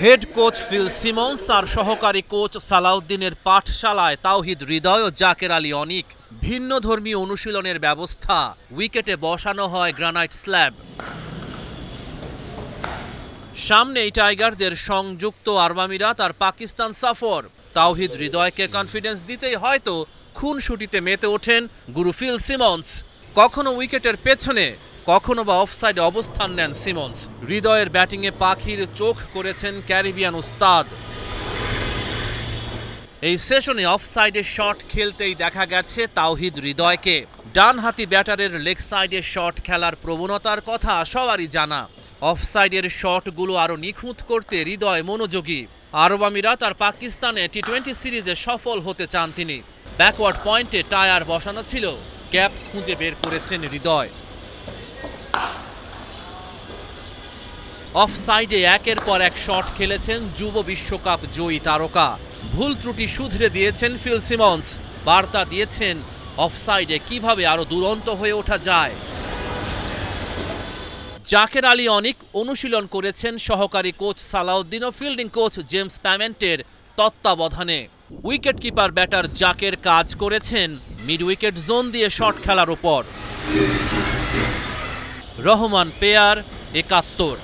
Head coach Phil Simmons আর সহকারী coach সালাউদ্দিনের পাঠশালায় তাওহিদ হৃদয় ও জাকের আলী অনিক। ভিন্ন ধর্মীয় অনুশীলনের ব্যবস্থা, উইকেটে বসানো হয় গ্রানাইট স্ল্যাব। সামনেই টাইগারদের সংযুক্ত আরব আমিরাত আর পাকিস্তান সফর। তাওহিদ হৃদয়কে কনফিডেন্স দিতেই হয়তো খুনসুটিতে মেতে ওঠেন গুরু ফিল সিমন্স। কখনো উইকেটের পেছনে, কখনো বা অফসাইডে অবস্থান নেন সিমন্স। হৃদয়ের ব্যাটিংয়ে পাখির চোখ করেছেন ক্যারিবিয়ান উস্তাদ। এই সেশনে অফসাইডে শট খেলতেই দেখা গেছে তাওহিদ হৃদয়কে। ডানহাতি ব্যাটারের লেগ সাইডে শট খেলার প্রবণতার কথা সবারই জানা। অফসাইডের শটগুলো আরও নিখুঁত করতে হৃদয় মনোযোগী। আরব আমিরাত আর পাকিস্তানে টি-20 সিরিজে সফল হতে চান তিনি। ব্যাকওয়ার্ড পয়েন্টে টায়ার বসানো ছিল, গ্যাপ খুঁজে বের করেছেন হৃদয়। অফসাইডে একের পর এক শট খেলেছেন যুব বিশ্বকাপ জয়ী তারকা। ভুল ত্রুটি শুধরে দিয়েছেন ফিল সিমন্স, বার্তা দিয়েছেন অফসাইডে কিভাবে আরো দুরন্ত হয়ে ওঠা যায়। জাকের আলী অনিক অনুশীলন করেছেন সহকারী কোচ সালাউদ্দিন ও ফিল্ডিং কোচ জেমস প্যামেন্টের তত্ত্বাবধানে। উইকেট কিপার ব্যাটার জাকের কাজ করেছেন মিড উইকেট জোন দিয়ে শট খেলার উপর। রহমান পেয়ার ৭১।